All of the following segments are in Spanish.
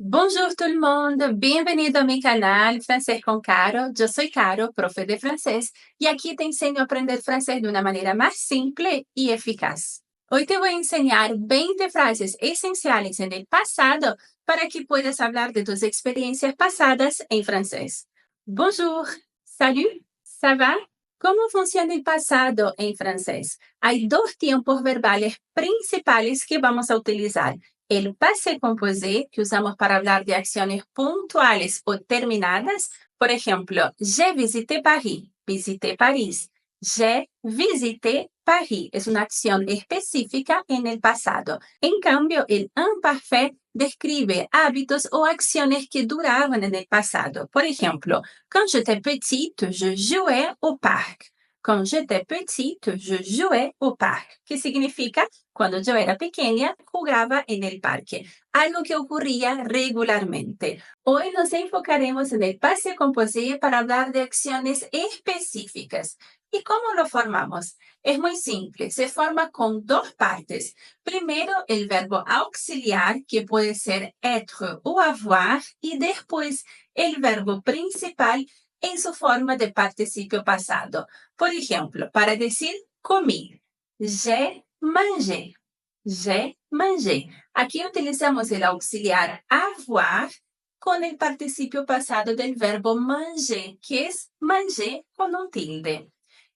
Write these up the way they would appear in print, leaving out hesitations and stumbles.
Bonjour tout le monde, bienvenido a mi canal Francés con Caro. Yo soy Caro, profe de francés, y aquí te enseño a aprender francés de una manera más simple y eficaz. Hoy te voy a enseñar 20 frases esenciales en el pasado para que puedas hablar de tus experiencias pasadas en francés. Bonjour, salut, ça va? ¿Cómo funciona el pasado en francés? Hay dos tiempos verbales principales que vamos a utilizar. El passé composé, que usamos para hablar de acciones puntuales o terminadas. Por ejemplo, j'ai visité Paris, visité París. J'ai visité Paris es una acción específica en el pasado. En cambio, el imparfait describe hábitos o acciones que duraban en el pasado. Por ejemplo, quand j'étais petite, je jouais au parc. Quand j'étais petite, je jouais au parc, que significa cuando yo era pequeña, jugaba en el parque, algo que ocurría regularmente. Hoy nos enfocaremos en el passé composé para hablar de acciones específicas. ¿Y cómo lo formamos? Es muy simple, se forma con dos partes. Primero, el verbo auxiliar, que puede ser être o avoir, y después el verbo principal en su forma de participio pasado. Por ejemplo, para decir comí, j'ai mangé. J'ai mangé. Aquí utilizamos el auxiliar avoir con el participio pasado del verbo manger, que es manger con un tilde.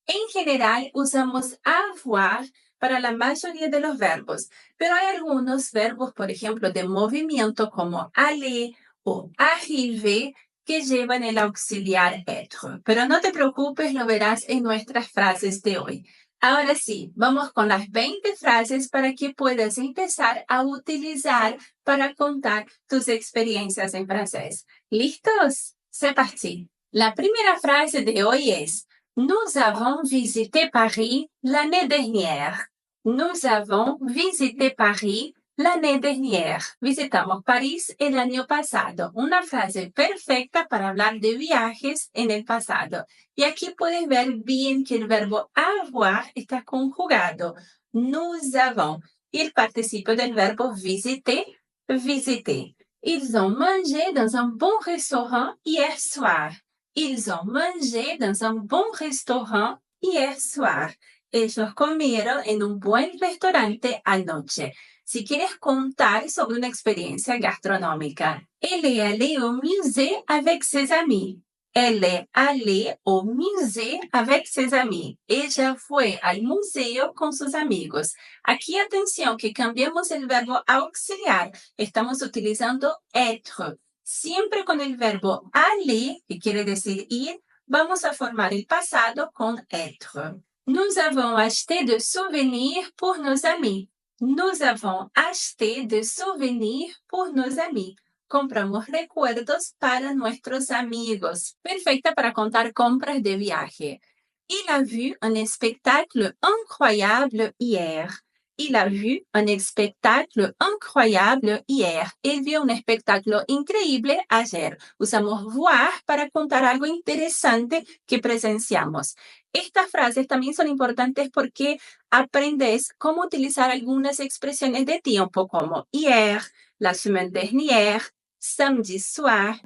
En general, usamos avoir para la mayoría de los verbos, pero hay algunos verbos, por ejemplo, de movimiento como aller o arriver, que llevan el auxiliar être. Pero no te preocupes, lo verás en nuestras frases de hoy. Ahora sí, vamos con las 20 frases para que puedas empezar a utilizar para contar tus experiencias en francés. ¿Listos? C'est parti. La primera frase de hoy es: Nous avons visité Paris l'année dernière. Nous avons visité Paris l'année dernière. Visitamos París el año pasado. Una frase perfecta para hablar de viajes en el pasado. Y aquí puedes ver bien que el verbo avoir está conjugado. Nous avons. Y el participio del verbo visiter, visiter. Ils ont mangé dans un bon restaurant hier soir. Ils ont mangé dans un bon restaurant hier soir. Ellos comieron en un buen restaurante anoche. Si quieres contar sobre una experiencia gastronómica, elle est allée au musée avec ses amis. Elle est allée au musée avec ses amis. Ella fue al museo con sus amigos. Aquí atención que cambiamos el verbo auxiliar. Estamos utilizando être. Siempre con el verbo aller, que quiere decir ir, vamos a formar el pasado con être. Nous avons acheté de souvenirs pour nos amis. Nous avons acheté de souvenirs pour nos amis. Compramos recuerdos para nuestros amigos. Perfecta para contar compras de viaje. Il a vu un spectacle incroyable hier. Il a vu un spectacle incroyable hier. Él vio un espectáculo increíble ayer. Usamos voir para contar algo interesante que presenciamos. Estas frases también son importantes porque aprendes cómo utilizar algunas expresiones de tiempo como hier, la semaine dernière, samedi soir.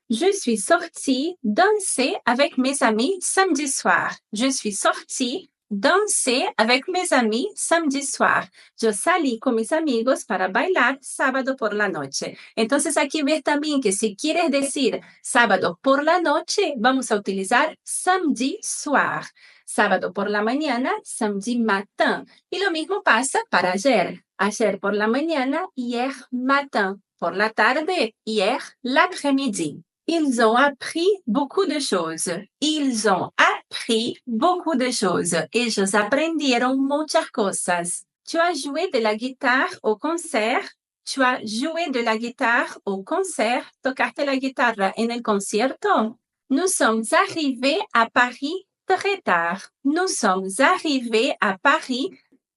Je suis sortie danser avec mes amis samedi soir. Je suis sortie danser avec mes amis samedi soir. Yo salí con mis amigos para bailar sábado por la noche. Entonces aquí ves también que si quieres decir sábado por la noche, vamos a utilizar samedi soir. Sábado por la mañana, samedi matin. Y lo mismo pasa para ayer. Ayer por la mañana, hier matin. Por la tarde, hier l'après-midi. Ils ont appris beaucoup de choses. Ils ont appris beaucoup de choses. Ellos aprendieron muchas cosas. Tu as joué de la guitare au concert. Tu as joué de la guitare au concert. ¿Tocaste la guitarra en el concierto? Nous sommes arrivés à Paris très tard. Nous sommes arrivés à Paris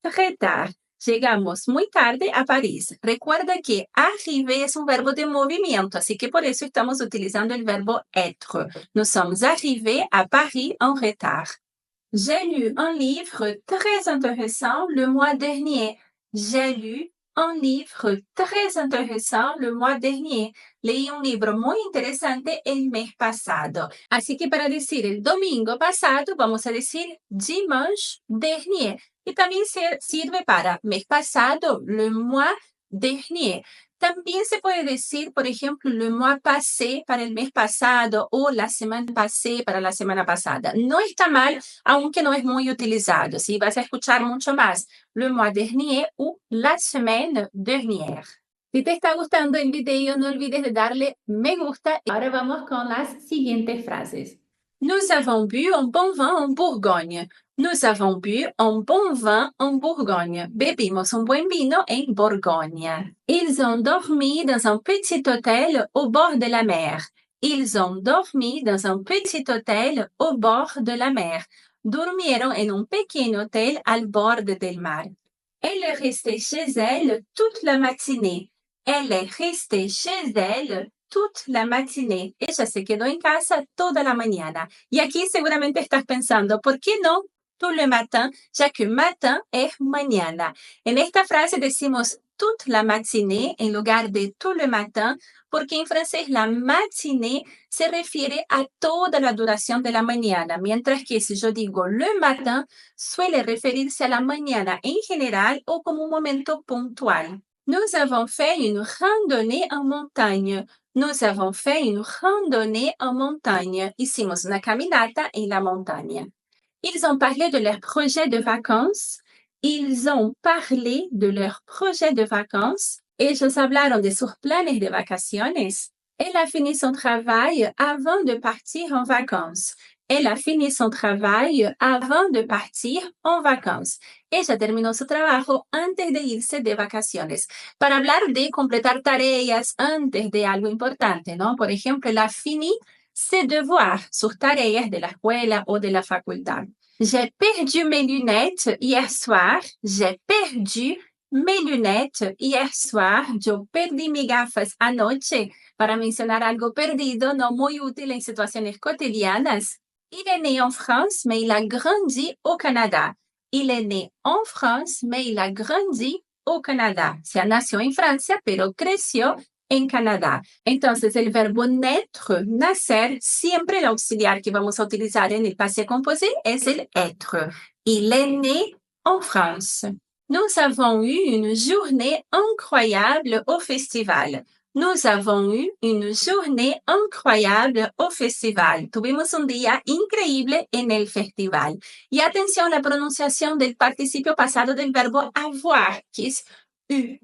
très tard. Llegamos muy tarde a París. Recuerda que arriver es un verbo de movimiento, así que por eso estamos utilizando el verbo être. Nous sommes arrivés à Paris en retard. J'ai lu un livre très intéressant le mois dernier. J'ai lu un livre très intéressant le mois dernier. Leí un libro muy interesante el mes pasado. Así que para decir el domingo pasado, vamos a decir dimanche dernier. Y también sirve para mes pasado, le mois dernier. También se puede decir, por ejemplo, le mois passé para el mes pasado o la semana passée para la semana pasada. No está mal, aunque no es muy utilizado. ¿Sí? Vas a escuchar mucho más le mois dernier o la semaine dernière. Si te está gustando el video, no olvides de darle me gusta. Ahora vamos con las siguientes frases. Nous avons bu un bon vin en Bourgogne. Nous avons bu un bon vin en Bourgogne. Bebimos un buen vino en Borgoña. Ils ont dormi dans un petit hôtel au bord de la mer. Ils ont dormi dans un petit hôtel au bord de la mer. Durmieron en un pequeño hotel al borde del mar. Elle est restée chez elle toute la matinée. Elle est restée chez elle toute la matinée. Ella se quedó en casa toda la mañana. Y aquí seguramente estás pensando, ¿por qué no tout le matin? Ya que matin es mañana. En esta frase decimos toute la matinée en lugar de tout le matin, porque en francés la matinée se refiere a toda la duración de la mañana, mientras que si yo digo le matin, suele referirse a la mañana en general o como un momento puntual. Nous avons fait une randonnée en montagne. Nous avons fait une randonnée en montagne. Hicimos una caminata en la montaña. Ils ont parlé de leur projet de vacances. Ils ont parlé de leur projet de vacances. Ellos hablaron de sus planes de vacaciones. Elle a fini son travail avant de partir en vacances. Elle a fini son travail avant de partir en vacances. Ella terminó su trabajo antes de irse de vacaciones. Para hablar de completar tareas antes de algo importante, ¿no? Por ejemplo, elle a fini ses devoirs, sus tareas de la escuela o de la facultad. J'ai perdu mes lunettes hier soir. J'ai perdu mes lunettes hier soir. Yo perdí mis gafas anoche. Para mencionar algo perdido, no muy útil en situaciones cotidianas. Il est né en France, mais il a grandi au Canada. Il est né en France, mais il a grandi au Canada. Se nació en Francia, pero creció en Canadá. Entonces, el verbo naître, nacer, siempre el auxiliar que vamos a utilizar en el passé composé es el être. Il est né en France. Nous avons eu une journée incroyable au festival. Nous avons eu une journée incroyable au festival. Tuvimos un día increíble en el festival. Y atención a la pronunciación del participio pasado del verbo avoir, que es eu.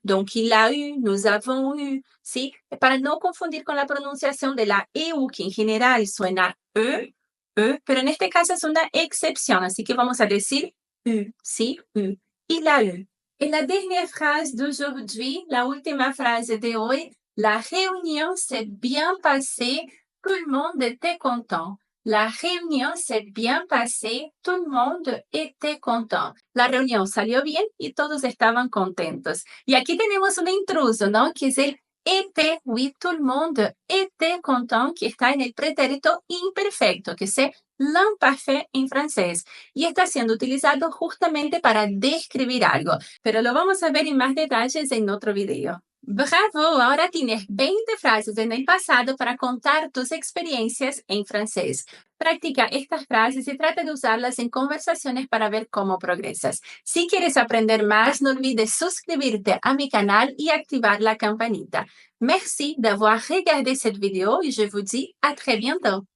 Donc, il a eu, nous avons eu, ¿sí? Para no confundir con la pronunciación de la EU, que en general suena pero en este caso es una excepción, así que vamos a decir eu, ¿sí? Eu. Il a eu. Et la dernière phrase d'aujourd'hui, la última frase de hoy, la réunion s'est bien passée, tout le monde était content. La réunion s'est bien passée, tout le monde était content. La reunión salió bien y todos estaban contentos. Y aquí tenemos un intruso, ¿no? Que es el était, oui, tout le monde était content, que está en el pretérito imperfecto, que es l'imparfait en francés. Y está siendo utilizado justamente para describir algo. Pero lo vamos a ver en más detalles en otro video. Bravo! Ahora tienes 20 frases en el pasado para contar tus experiencias en francés. Practica estas frases y trata de usarlas en conversaciones para ver cómo progresas. Si quieres aprender más, no olvides suscribirte a mi canal y activar la campanita. Merci d'avoir regardé cette vidéo et je vous dis à très bientôt.